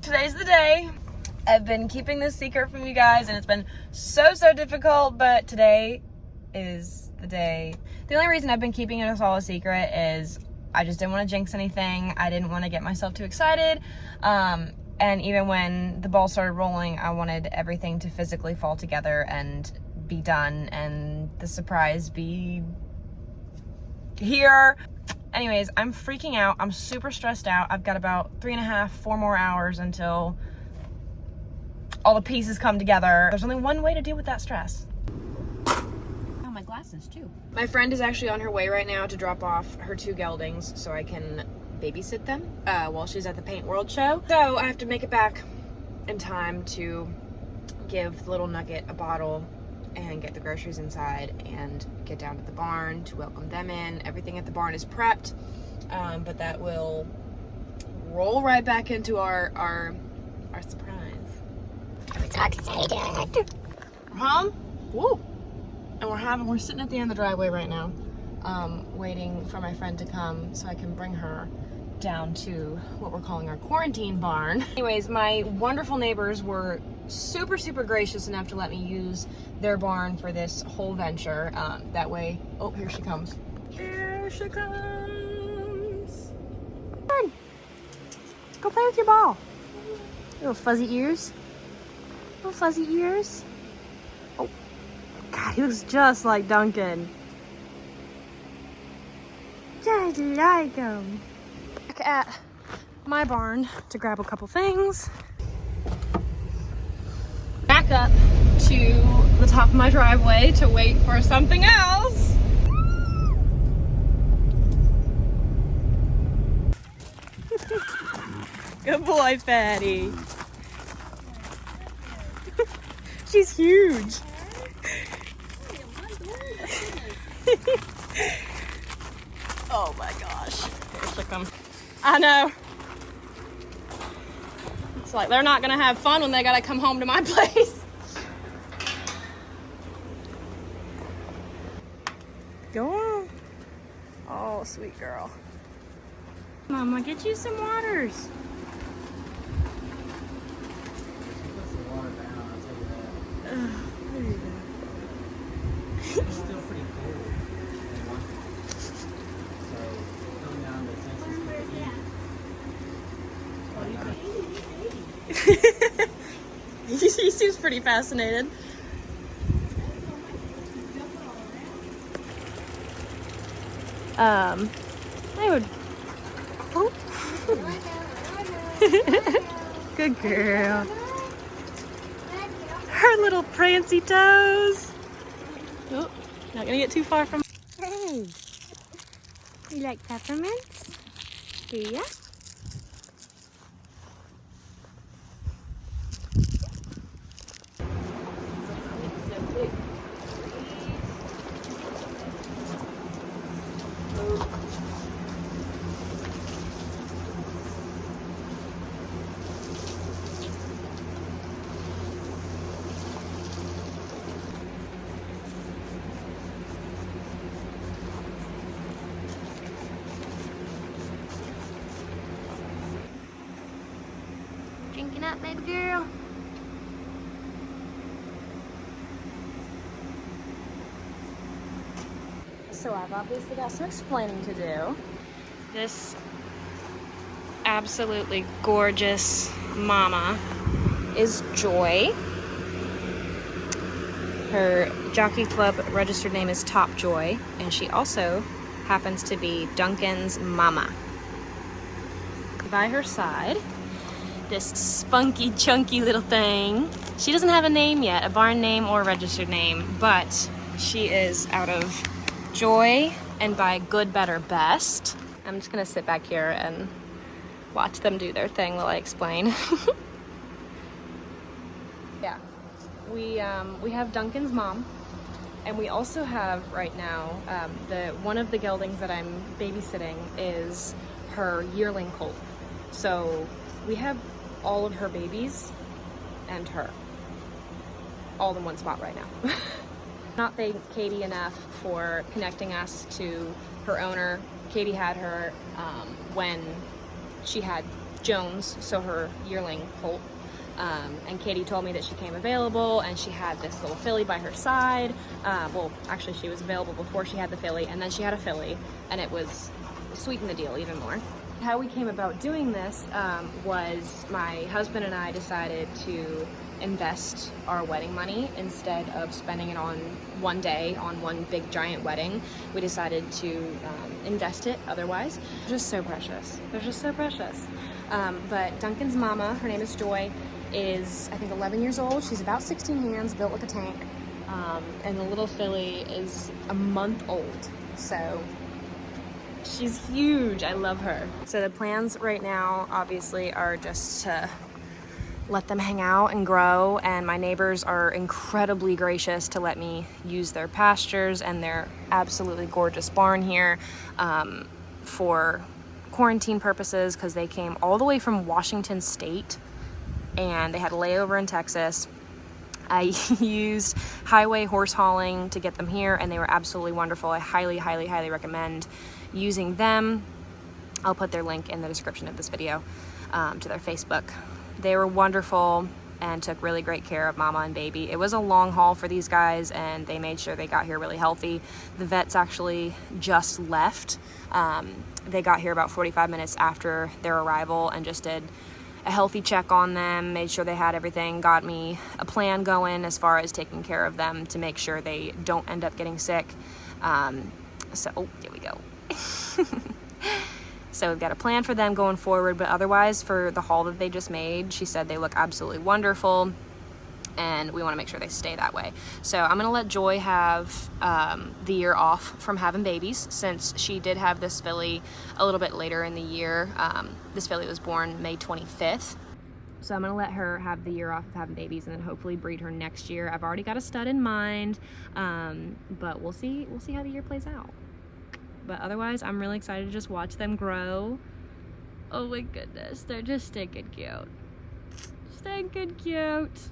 Today's the day. I've been keeping this secret from you guys and it's been so difficult, but today is the day. The only reason I've been keeping it all a secret is I just didn't want to jinx anything. I didn't want to get myself too excited. And even when the ball started rolling, I wanted everything to physically fall together and be done and the surprise be here. Anyways, I'm freaking out. I'm super stressed out. I've got about 3.5, 4 more hours until all the pieces come together. There's only one way to deal with that stress. Oh, my glasses too. My friend is actually on her way right now to drop off her 2 geldings so I can babysit them while she's at the Paint World show. So I have to make it back in time to give the little nugget a bottle and get the groceries inside and get down to the barn to welcome them in. Everything at the barn is prepped, but that will roll right back into our surprise. I'm so excited. We're home. Woo! And we're sitting at the end of the driveway right now, waiting for my friend to come so I can bring her down to what we're calling our quarantine barn. Anyways, my wonderful neighbors were super gracious enough to let me use their barn for this whole venture. That way, oh, here she comes. Here she comes. Come on. Go play with your ball. Little fuzzy ears. Little fuzzy ears. Oh, God, he looks just like Duncan. Just like him. Back at my barn to grab a couple things. Back up to the top of my driveway to wait for something else. Good boy, Fatty. She's huge. Oh my gosh. Here she comes. I know. It's like they're not gonna have fun when they gotta come home to my place. Go on. Oh, sweet girl. Mama, get you some waters. There you go. It's still pretty cold. So coming down to He seems pretty fascinated. I would. Oh. Good girl. Her little prancy toes. Oh, not gonna get too far from. Hey, you like peppermints? Do ya? Drinking up, baby girl. So I've obviously got some explaining to do. This absolutely gorgeous mama is Joy. Her jockey club registered name is Top Joy, and she also happens to be Duncan's mama. By her side, this spunky, chunky little thing. She doesn't have a name yet, a barn name or registered name, but she is out of Joy and by Good, Better, Best. I'm just gonna sit back here and watch them do their thing while I explain. Yeah, we have Duncan's mom, and we also have right now one of the geldings that I'm babysitting is her yearling colt. So we have all of her babies and her all in one spot right now. Not thank Katie enough for connecting us to her owner. Katie had her when she had Jones, so her yearling colt. And Katie told me that she came available and she had this little filly by her side. Well, actually she was available before she had the filly, and then she had a filly, and it was sweetened the deal even more. How we came about doing this was my husband and I decided to invest our wedding money instead of spending it on one day on one big giant wedding. We decided to invest it otherwise. They're just so precious. They're just so precious. But Duncan's mama, her name is Joy, is I think 11 years old. She's about 16 hands, built like a tank. And the little filly is a month old. So she's huge. I love her. So the plans right now obviously are just to let them hang out and grow, and my neighbors are incredibly gracious to let me use their pastures and their absolutely gorgeous barn here for quarantine purposes, because they came all the way from Washington State and they had a layover in Texas. I used highway horse hauling to get them here, and they were absolutely wonderful. I highly, highly, highly recommend using them. I'll put their link in the description of this video to their Facebook. They were wonderful and took really great care of mama and baby. It was a long haul for these guys, and they made sure they got here really healthy. The vets actually just left. They got here about 45 minutes after their arrival and just did a healthy check on them, made sure they had everything, got me a plan going as far as taking care of them to make sure they don't end up getting sick. So, here we go. So we've got a plan for them going forward, but otherwise for the haul that they just made, she said they look absolutely wonderful, and we want to make sure they stay that way. So I'm gonna let Joy have the year off from having babies, since she did have this filly a little bit later in the year. This filly was born May 25th. So I'm gonna let her have the year off of having babies and then hopefully breed her next year. I've already got a stud in mind, but we'll see how the year plays out. But otherwise, I'm really excited to just watch them grow. Oh my goodness, they're just stinking cute. Stinking cute.